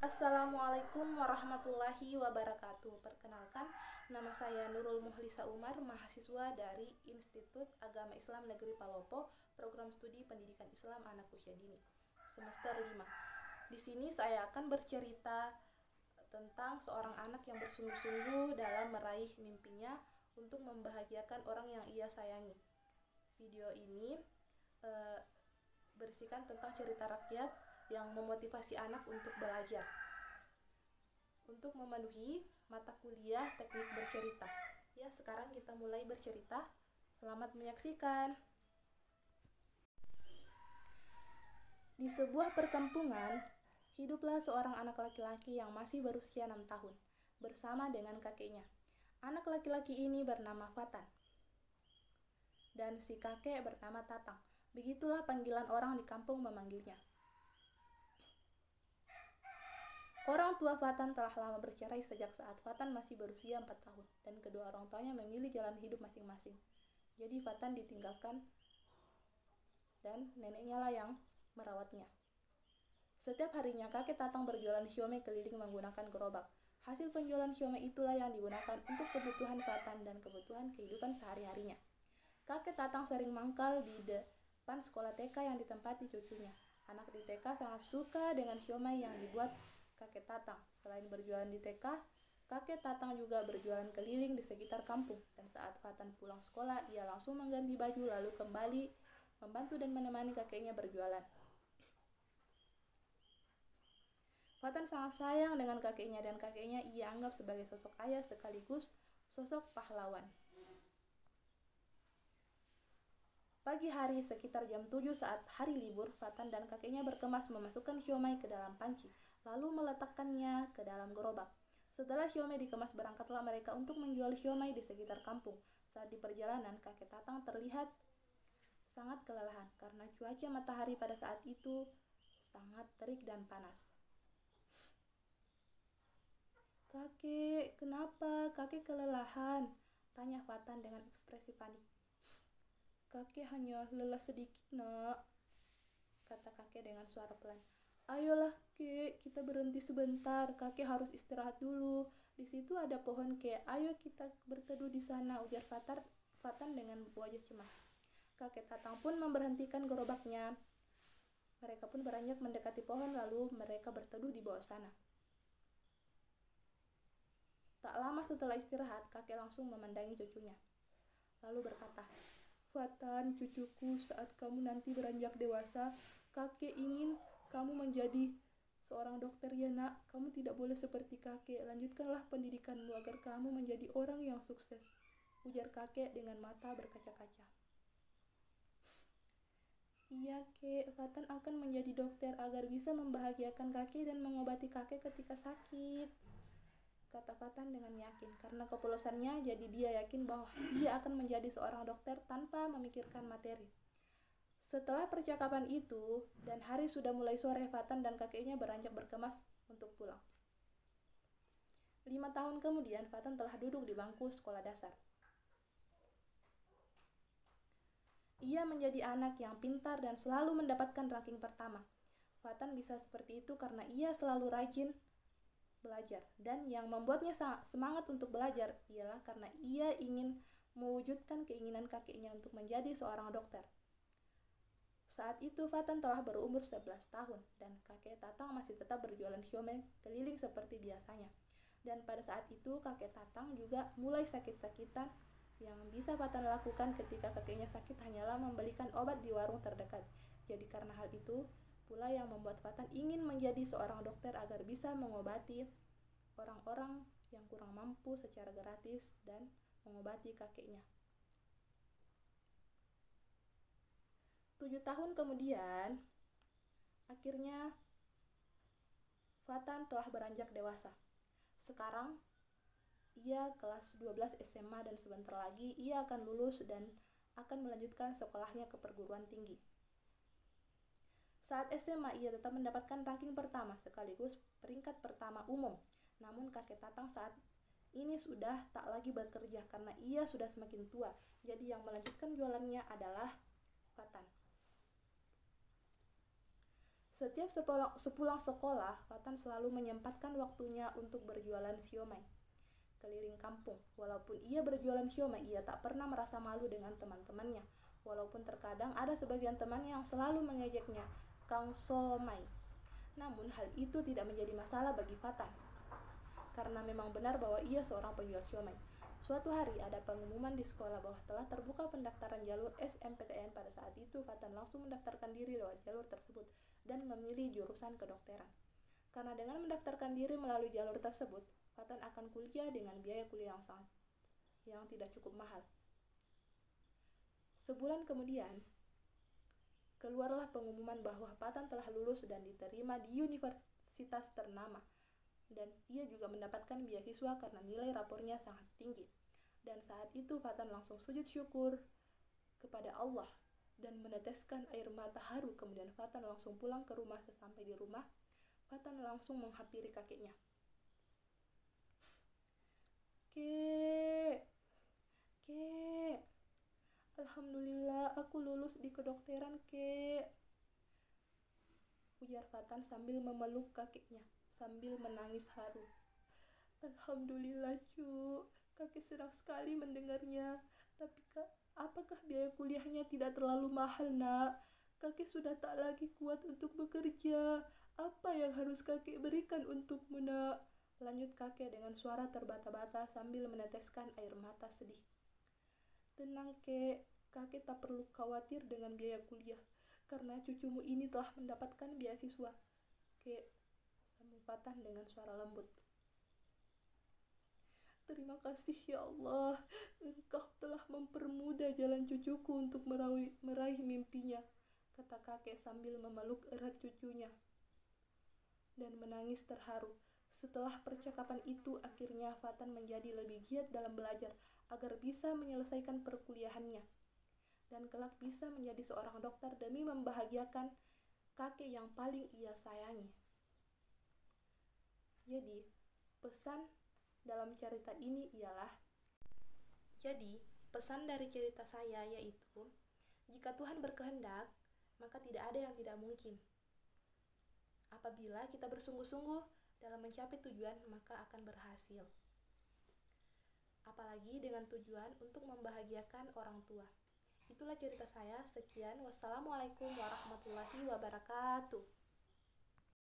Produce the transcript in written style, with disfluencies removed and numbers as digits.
Assalamualaikum warahmatullahi wabarakatuh. Perkenalkan, nama saya Nurul Muhlisa Umar, mahasiswa dari Institut Agama Islam Negeri Palopo, Program Studi Pendidikan Islam Anak Usia Dini, semester 5. Di sini saya akan bercerita tentang seorang anak yang bersungguh-sungguh dalam meraih mimpinya untuk membahagiakan orang yang ia sayangi. Video ini berisikan tentang cerita rakyat yang memotivasi anak untuk belajar untuk memenuhi mata kuliah teknik bercerita. Ya, sekarang kita mulai bercerita. Selamat menyaksikan. Di sebuah perkampungan, hiduplah seorang anak laki-laki yang masih berusia 6 tahun bersama dengan kakeknya. Anak laki-laki ini bernama Fatan dan si kakek bernama Tatang. Begitulah panggilan orang di kampung memanggilnya. Orang tua Fatan telah lama bercerai sejak saat Fatan masih berusia 4 tahun dan kedua orang tuanya memilih jalan hidup masing-masing. Jadi Fatan ditinggalkan dan neneknya lah yang merawatnya. Setiap harinya kakek Tatang berjualan siomay keliling menggunakan gerobak. Hasil penjualan siomay itulah yang digunakan untuk kebutuhan Fatan dan kebutuhan kehidupan sehari-harinya. Kakek Tatang sering mangkal di depan sekolah TK yang ditempati cucunya. Anak di TK sangat suka dengan siomay yang dibuat kakek Tatang. Selain berjualan di TK, kakek Tatang juga berjualan keliling di sekitar kampung. Dan saat Fatan pulang sekolah, ia langsung mengganti baju lalu kembali membantu dan menemani kakeknya berjualan. Fatan sangat sayang dengan kakeknya dan kakeknya ia anggap sebagai sosok ayah sekaligus sosok pahlawan. Pagi hari sekitar jam 7 saat hari libur, Fatan dan kakeknya berkemas memasukkan siomay ke dalam panci, lalu meletakkannya ke dalam gerobak. Setelah siomay dikemas, berangkatlah mereka untuk menjual siomay di sekitar kampung. Saat di perjalanan, kakek Tatang terlihat sangat kelelahan karena cuaca matahari pada saat itu sangat terik dan panas. "Kakek, kenapa? Kakek kelelahan?" tanya Fatan dengan ekspresi panik. "Kakek hanya lelah sedikit, nak," kata kakek dengan suara pelan. "Ayolah, kek, kita berhenti sebentar. Kakek harus istirahat dulu. Di situ ada pohon, kek. Ayo kita berteduh di sana," ujar Fatan dengan wajah cemas. Kakek Tatang pun memberhentikan gerobaknya. Mereka pun beranjak mendekati pohon, lalu mereka berteduh di bawah sana. Tak lama setelah istirahat, kakek langsung memandangi cucunya, lalu berkata, "Fatan, cucuku, saat kamu nanti beranjak dewasa, kakek ingin kamu menjadi seorang dokter ya, nak. Kamu tidak boleh seperti kakek. Lanjutkanlah pendidikanmu agar kamu menjadi orang yang sukses," ujar kakek dengan mata berkaca-kaca. "Iya, kek, Fatan akan menjadi dokter agar bisa membahagiakan kakek dan mengobati kakek ketika sakit," kata Fatan dengan yakin. Karena kepolosannya, jadi dia yakin bahwa dia akan menjadi seorang dokter tanpa memikirkan materi. Setelah percakapan itu, dan hari sudah mulai sore, Fatan dan kakeknya beranjak berkemas untuk pulang. 5 tahun kemudian, Fatan telah duduk di bangku sekolah dasar. Ia menjadi anak yang pintar dan selalu mendapatkan ranking pertama. Fatan bisa seperti itu karena ia selalu rajin belajar, dan yang membuatnya semangat untuk belajar ialah karena ia ingin mewujudkan keinginan kakeknya untuk menjadi seorang dokter. Saat itu Fatan telah berumur 11 tahun dan kakek Tatang masih tetap berjualan siomay keliling seperti biasanya. Dan pada saat itu kakek Tatang juga mulai sakit-sakitan. Yang bisa Fatan lakukan ketika kakeknya sakit hanyalah membelikan obat di warung terdekat. Jadi karena hal itu pula yang membuat Fatan ingin menjadi seorang dokter agar bisa mengobati orang-orang yang kurang mampu secara gratis dan mengobati kakeknya. 7 tahun kemudian, akhirnya Fatan telah beranjak dewasa. Sekarang ia kelas 12 SMA dan sebentar lagi ia akan lulus dan akan melanjutkan sekolahnya ke perguruan tinggi. Saat SMA ia tetap mendapatkan ranking pertama sekaligus peringkat pertama umum. Namun kakek Tatang saat ini sudah tak lagi bekerja karena ia sudah semakin tua. Jadi yang melanjutkan jualannya adalah Fatan. Setiap sepulang sekolah, Fatan selalu menyempatkan waktunya untuk berjualan siomay keliling kampung. Walaupun ia berjualan siomay, ia tak pernah merasa malu dengan teman-temannya. Walaupun terkadang ada sebagian teman yang selalu mengejeknya, Kang Somai. Namun hal itu tidak menjadi masalah bagi Fatan, karena memang benar bahwa ia seorang penjual siomay. Suatu hari ada pengumuman di sekolah bahwa telah terbuka pendaftaran jalur SMPTN. Pada saat itu Fatan langsung mendaftarkan diri lewat jalur tersebut dan memilih jurusan kedokteran. Karena dengan mendaftarkan diri melalui jalur tersebut, Fatan akan kuliah dengan biaya kuliah yang tidak cukup mahal. Sebulan kemudian, keluarlah pengumuman bahwa Fatan telah lulus dan diterima di universitas ternama. Dan ia juga mendapatkan beasiswa karena nilai rapornya sangat tinggi. Dan saat itu Fatan langsung sujud syukur kepada Allah dan meneteskan air mata haru. Kemudian Fatan langsung pulang ke rumah. Sesampai di rumah, Fatan langsung menghampiri kakeknya. Kek, alhamdulillah aku lulus di kedokteran, kek, ujar Fatan sambil memeluk kakeknya sambil menangis haru. Alhamdulillah, cu, kakek senang sekali mendengarnya. Tapi kak, apakah biaya kuliahnya tidak terlalu mahal, nak? Kakek sudah tak lagi kuat untuk bekerja. Apa yang harus kakek berikan untukmu, nak? Lanjut kakek dengan suara terbata-bata sambil meneteskan air mata sedih. Tenang, kek, kakek tak perlu khawatir dengan biaya kuliah, karena cucumu ini telah mendapatkan beasiswa, kek, sambung Fatan dengan suara lembut. Terima kasih ya Allah, Engkau telah mempermudah jalan cucuku untuk meraih mimpinya, kata kakek sambil memeluk erat cucunya dan menangis terharu. Setelah percakapan itu, akhirnya Fatan menjadi lebih giat dalam belajar agar bisa menyelesaikan perkuliahannya dan kelak bisa menjadi seorang dokter demi membahagiakan kakek yang paling ia sayangi. Jadi, pesan dalam cerita ini ialah, pesan dari cerita saya yaitu, jika Tuhan berkehendak, maka tidak ada yang tidak mungkin. Apabila kita bersungguh-sungguh dalam mencapai tujuan, maka akan berhasil. Apalagi dengan tujuan untuk membahagiakan orang tua. Itulah cerita saya. Sekian. Wassalamualaikum warahmatullahi wabarakatuh.